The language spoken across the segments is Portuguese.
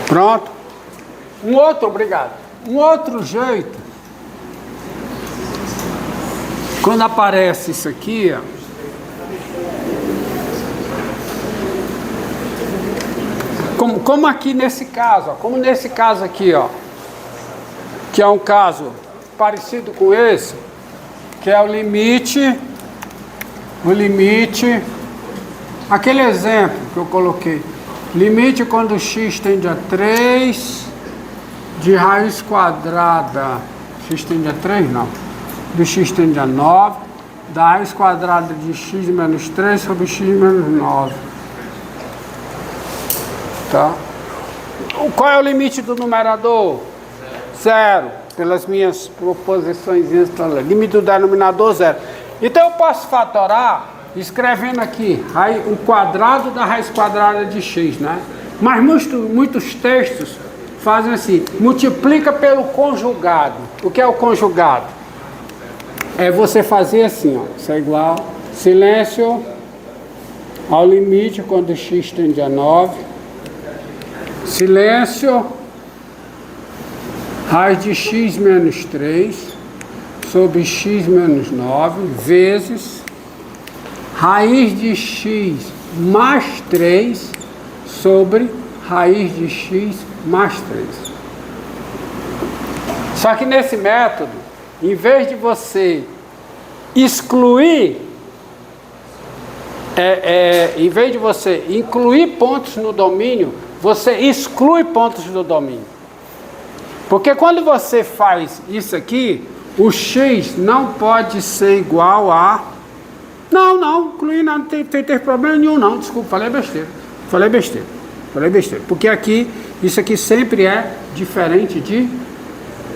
Pronto. Obrigado. Um outro jeito, quando aparece isso aqui, ó, como aqui nesse caso, ó, como nesse caso aqui, ó, que é um caso parecido com esse, que é o limite, aquele exemplo que eu coloquei, limite quando x tende a 3 de raiz quadrada, x tende a 3 não, de x tende a 9, da raiz quadrada de x menos 3 sobre x menos 9. Tá? Qual é o limite do numerador? 0. Pelas minhas proposições, limite do denominador 0. Então eu posso fatorar escrevendo aqui o quadrado da raiz quadrada de x, né? Mas muitos textos fazem assim, multiplica pelo conjugado. O que é o conjugado? É você fazer assim, ó, isso é igual, silêncio ao limite quando x tende a 9, silêncio, raiz de x menos 3 sobre x menos 9 vezes raiz de x mais 3 sobre raiz de x mais 3. Só que nesse método, em vez de você excluir, em vez de você incluir pontos no domínio, você exclui pontos do domínio. Porque quando você faz isso aqui, o x não pode ser igual a... Não, incluir não tem problema nenhum não, desculpa, falei besteira. Porque aqui, isso aqui sempre é diferente de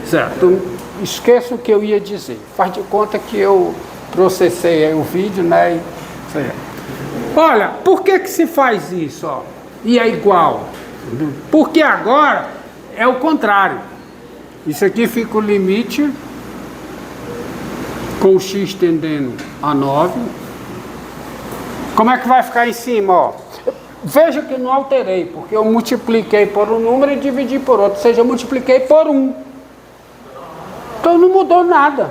zero. Então, esqueça o que eu ia dizer. Faz de conta que eu processei aí o vídeo, né? Olha, por que se faz isso, ó? E é igual? Porque agora é o contrário. Isso aqui fica o limite com o x tendendo a 9. Como é que vai ficar em cima, ó? Veja que eu não alterei, porque eu multipliquei por um número e dividi por outro, ou seja, eu multipliquei por 1. Então não mudou nada.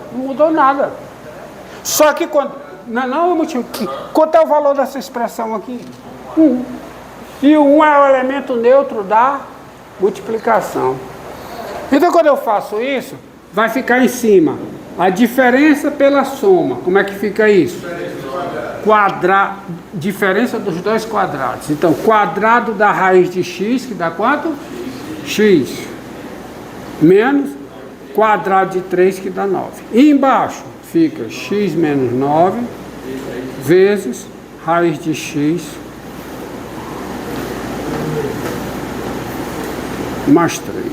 Só que quando... Não, eu multipliquei. Quanto é o valor dessa expressão aqui? 1. E o 1 é o elemento neutro da multiplicação. Então quando eu faço isso, vai ficar em cima a diferença pela soma. Como é que fica isso? Diferença dos dois quadrados. Então, quadrado da raiz de x, que dá quanto? X. Menos quadrado de 3, que dá 9. E embaixo fica x menos 9 vezes raiz de x mais 3.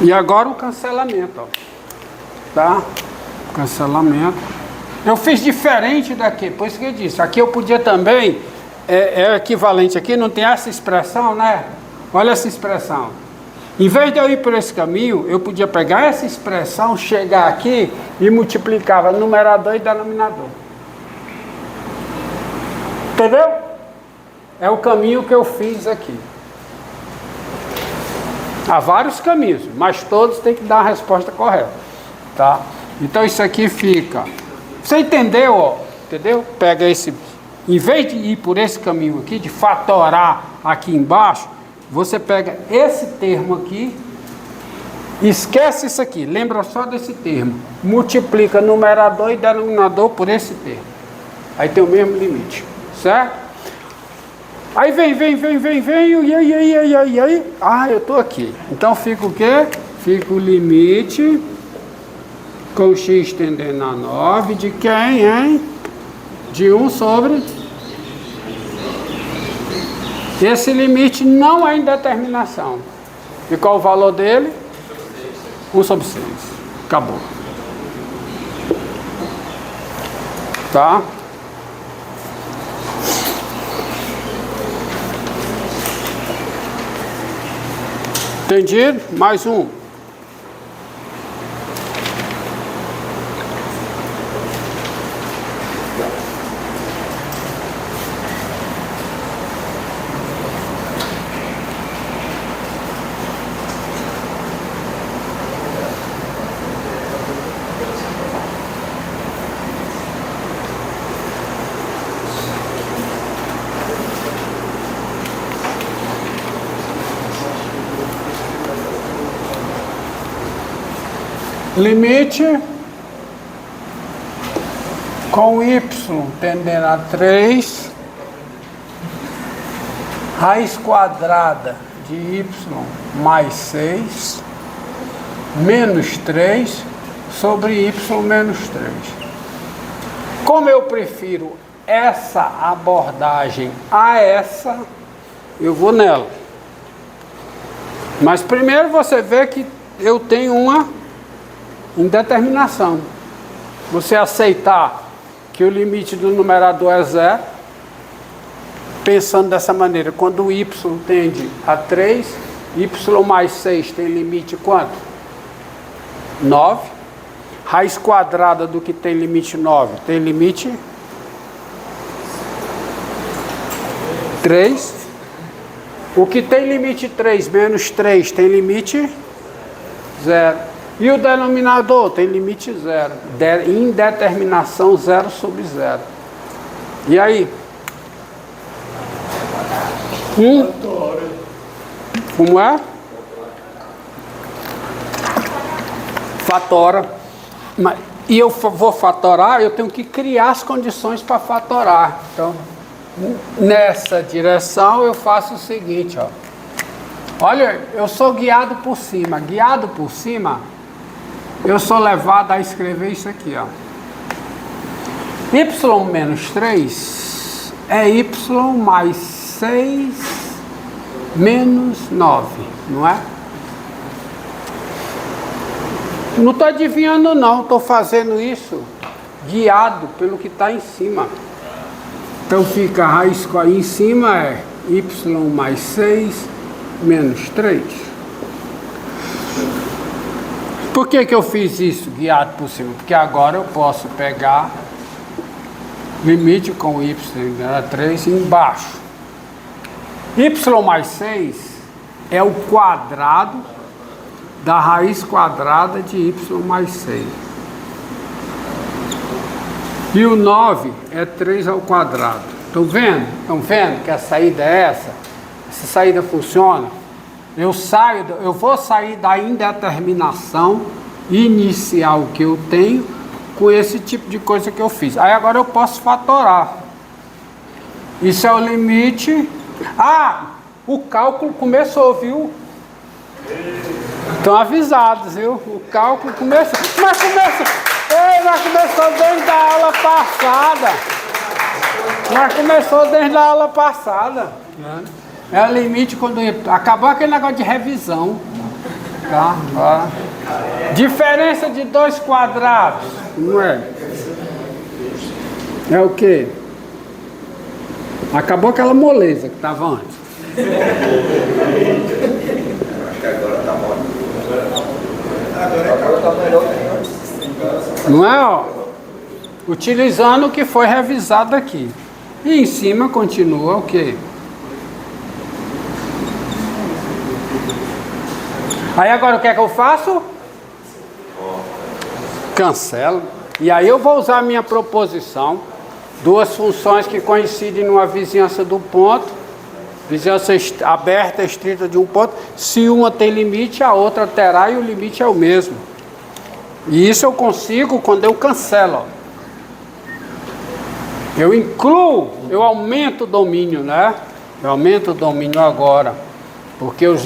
E agora o cancelamento, ó. Tá? Cancelamento. Eu fiz diferente daqui, por isso que eu disse. Aqui eu podia também, é equivalente aqui, não tem essa expressão, né? Olha essa expressão. Em vez de eu ir por esse caminho, eu podia pegar essa expressão, chegar aqui e multiplicava numerador e denominador. Entendeu? É o caminho que eu fiz aqui. Há vários caminhos, mas todos têm que dar a resposta correta, tá? Então isso aqui fica... Você entendeu, ó? Entendeu? Pega esse... Em vez de ir por esse caminho aqui, de fatorar aqui embaixo, você pega esse termo aqui, esquece isso aqui, lembra só desse termo. Multiplica numerador e denominador por esse termo. Aí tem o mesmo limite, certo? Aí vem, e aí, eu tô aqui. Então fica o quê? Fica o limite com x tendendo a 9 de quem, hein? De 1 sobre... Esse limite não é indeterminação. E qual o valor dele? 1 sobre 6. Acabou. Tá? Entendido? Mais um. limite com y tendendo a 3, raiz quadrada de y mais 6, menos 3, sobre y menos 3. Como eu prefiro essa abordagem a essa, eu vou nela. Mas primeiro você vê que eu tenho uma indeterminação. Você aceitar que o limite do numerador é 0, pensando dessa maneira, quando o y tende a 3, y mais 6 tem limite quanto? 9. Raiz quadrada do que tem limite 9 tem limite 3. O que tem limite 3 menos 3 tem limite 0. E o denominador tem limite 0. Indeterminação 0 sobre 0. E aí? Como é? Fatora. E eu vou fatorar, eu tenho que criar as condições para fatorar. Então, nessa direção eu faço o seguinte, ó. Olha, eu sou guiado por cima. Guiado por cima, eu sou levado a escrever isso aqui, ó. Y menos 3 é y mais 6 menos 9, não é? Não estou adivinhando não, estou fazendo isso guiado pelo que está em cima. Então fica a raiz em cima é y mais 6 menos 3. Por que eu fiz isso guiado por cima? Porque agora eu posso pegar limite com y a 3 embaixo. Y mais 6 é o quadrado da raiz quadrada de y mais 6. E o 9 é 3 ao quadrado. Estão vendo? Estão vendo que a saída é essa? Essa saída funciona? Eu vou sair da indeterminação inicial que eu tenho com esse tipo de coisa que eu fiz. Aí agora eu posso fatorar. Isso é o limite. Ah, o cálculo começou, viu? Estão avisados, viu? O cálculo começou. Mas começou desde a aula passada. É o limite quando acabou aquele negócio de revisão. Tá? Ó. Diferença de 2 quadrados. Não é? É o quê? Acabou aquela moleza que estava antes. Agora tá bom. Agora tá melhor que antes. Não é, ó? Utilizando o que foi revisado aqui. E em cima continua o quê? Aí agora o que é que eu faço? Cancelo. E aí eu vou usar a minha proposição. Duas funções que coincidem numa vizinhança do ponto. Vizinhança aberta, estrita de um ponto. Se uma tem limite, a outra terá e o limite é o mesmo. E isso eu consigo quando eu cancelo. Ó. Eu incluo, eu aumento o domínio, né? Eu aumento o domínio agora. Porque eu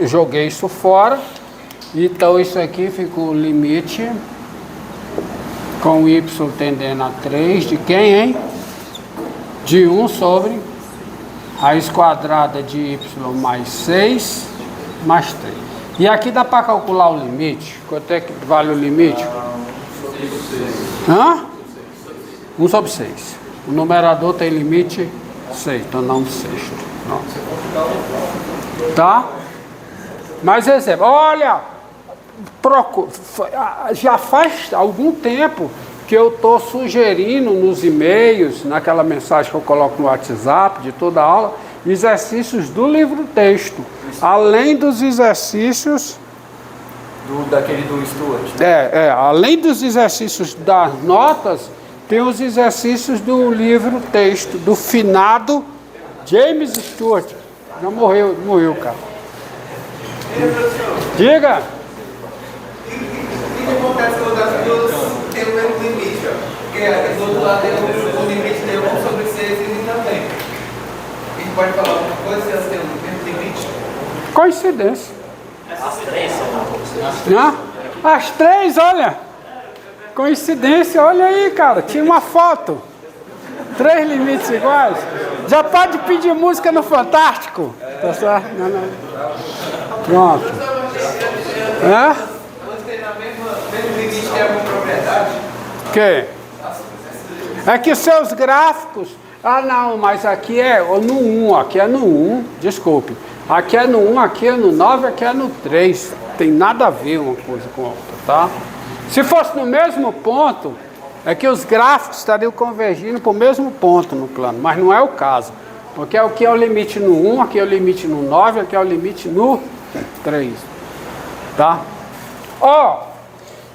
joguei isso fora. Então isso aqui fica o limite com y tendendo a 3 de quem, hein? De 1 sobre raiz quadrada de y mais 6 mais 3. E aqui dá para calcular o limite. Quanto é que vale o limite? 1 sobre 6. O numerador tem limite 6, então dá um sexto. Não. Tá? Mas exemplo, olha, já faz algum tempo que eu estou sugerindo nos e-mails, naquela mensagem que eu coloco no WhatsApp de toda a aula, exercícios do livro texto, além dos exercícios daquele do Stuart. Além dos exercícios das notas, tem os exercícios do livro texto do finado James Stuart. Já morreu, cara. Diga. que acontece quando as duas têm o mesmo limite, ó? Porque do outro lado tem o limite de 1 sobre 6 e também. A gente pode falar alguma coisa se elas têm o mesmo limite? Coincidência. As três são Né? As três, olha. Coincidência, olha aí, cara. Tinha uma foto. 3 limites iguais. Já pode pedir música no Fantástico. Tá certo? Não. Pronto. É? Quando tem na mesmo limite tem alguma propriedade? Que? É que seus gráficos... Ah, não, mas aqui é no 1, aqui é no 1, desculpe. Aqui é no 1, aqui é no 9, aqui é no 3. Tem nada a ver uma coisa com a outra, tá? Se fosse no mesmo ponto, é que os gráficos estariam convergindo para o mesmo ponto no plano, mas não é o caso. Porque aqui é o limite no 1, aqui é o limite no 9, aqui é o limite no 3. Tá? Ó,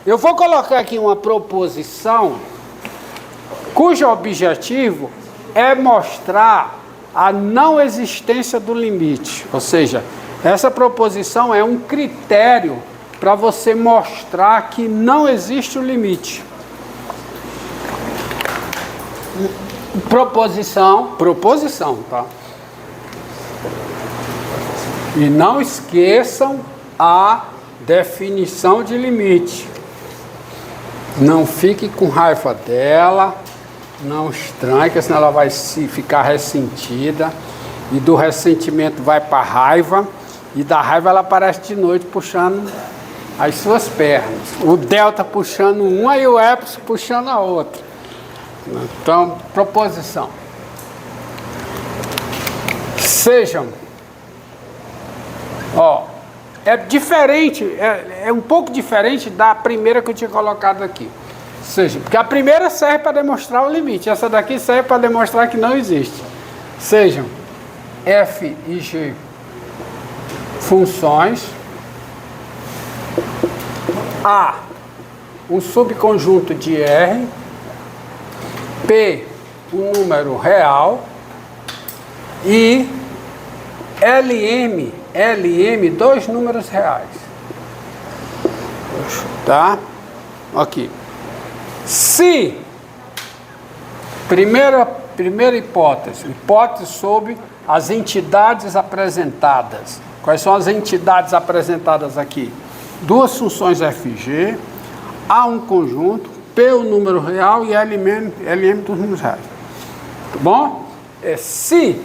eu vou colocar aqui uma proposição cujo objetivo é mostrar a não existência do limite. Ou seja, essa proposição é um critério para você mostrar que não existe o limite. Proposição, tá? E não esqueçam a definição de limite. Não fique com raiva dela, não estranhe, porque senão ela vai ficar ressentida. E do ressentimento vai para a raiva. E da raiva ela aparece de noite puxando as suas pernas. O delta puxando uma e o epsilon puxando a outra. Então, proposição. Sejam. Ó, é diferente, é um pouco diferente da primeira que eu tinha colocado aqui. Ou seja, porque a primeira serve para demonstrar o limite. Essa daqui serve para demonstrar que não existe. Sejam F e G funções. A, um subconjunto de R. P, um número real. E LM, 2 números reais. Tá? Aqui. Se, primeira hipótese sobre as entidades apresentadas. Quais são as entidades apresentadas aqui? 2 funções FG, A um conjunto, P o número real e LM dos números reais. Tá bom? Se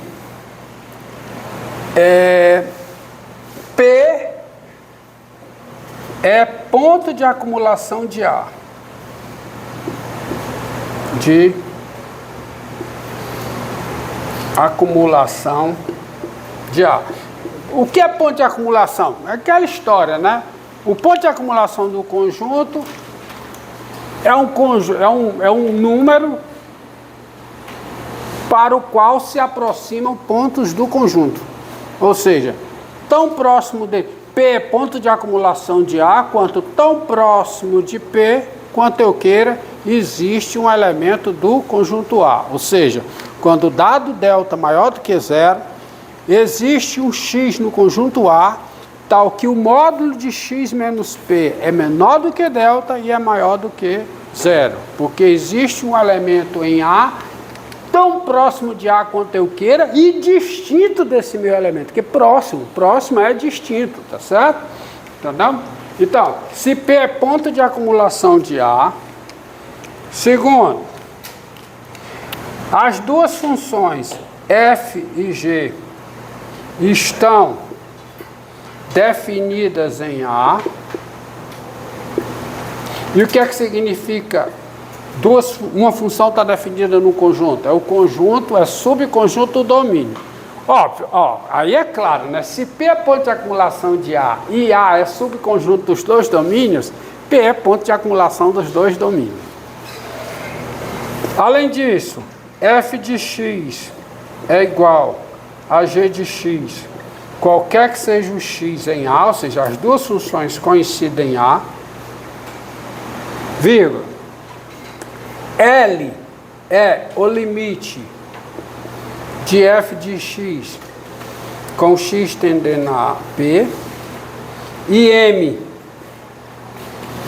P é ponto de acumulação de A. De acumulação de A. O que é ponto de acumulação? É aquela história, né? O ponto de acumulação do conjunto é um número para o qual se aproximam pontos do conjunto. Ou seja, tão próximo de P é ponto de acumulação de A, quanto tão próximo de P, quanto eu queira, existe um elemento do conjunto A. Ou seja, quando o dado delta maior do que 0, existe um x no conjunto A, tal que o módulo de x menos P é menor do que delta e é maior do que 0. Porque existe um elemento em A tão próximo de A quanto eu queira e distinto desse meu elemento, porque próximo é distinto, tá certo? Entendeu? Então, se P é ponto de acumulação de A, segundo, as 2 funções F e G estão definidas em A. E o que é que significa? Uma função está definida no conjunto. O conjunto é subconjunto do domínio. Óbvio, aí é claro, né? Se P é ponto de acumulação de A e A é subconjunto dos 2 domínios, P é ponto de acumulação dos 2 domínios. Além disso, F de x é igual a G de x, qualquer que seja o x em A, ou seja, as 2 funções coincidem em A, vírgula. L é o limite de f de x com x tendendo a P, e M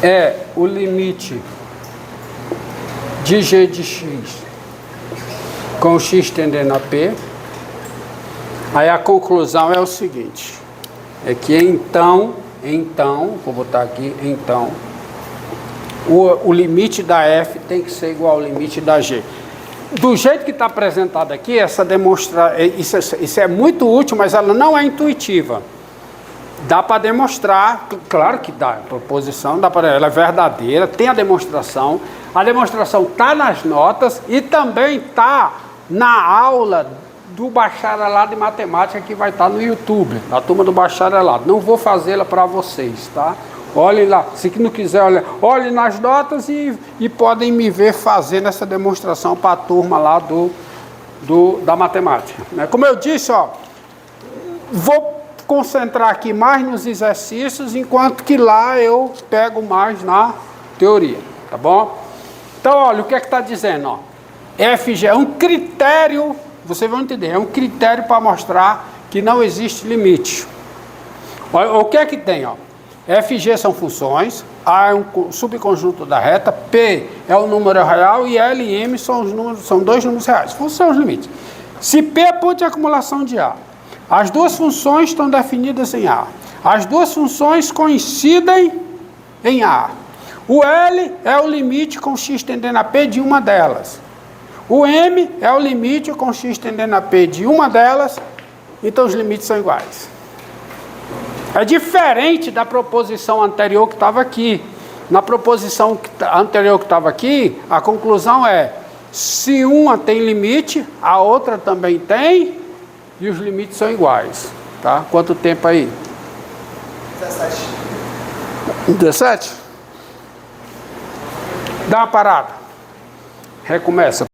é o limite de g de x com x tendendo a p. Aí a conclusão é o seguinte, é que então, vou botar aqui, então, o limite da f tem que ser igual ao limite da g. Do jeito que está apresentado aqui, isso é muito útil, mas ela não é intuitiva. Dá para demonstrar, claro que dá, a proposição, ela é verdadeira, tem a demonstração está nas notas e também está na aula do bacharelado de matemática que vai estar no YouTube, na turma do bacharelado. Não vou fazê-la para vocês, tá? Olhem lá, se não quiser olhar, olhem nas notas e podem me ver fazendo essa demonstração para a turma lá da matemática. Né? Como eu disse, ó, vou concentrar aqui mais nos exercícios, enquanto que lá eu pego mais na teoria, tá bom? Então, olha, o que é que está dizendo? Ó? FG é um critério, vocês vão entender, é um critério para mostrar que não existe limite. Olha, o que é que tem? Ó? FG são funções, A é um subconjunto da reta, P é o número real e L e M são dois números reais. São os limites. Se P é ponto de acumulação de A, as duas funções estão definidas em A. As duas funções coincidem em A. O L é o limite com x tendendo a P de uma delas. O M é o limite com x tendendo a P de uma delas. Então os limites são iguais. É diferente da proposição anterior que estava aqui. Na proposição anterior que estava aqui, a conclusão é: se uma tem limite, a outra também tem, e os limites são iguais. Tá? Quanto tempo aí? 17. 17? Dá uma parada. Recomeça.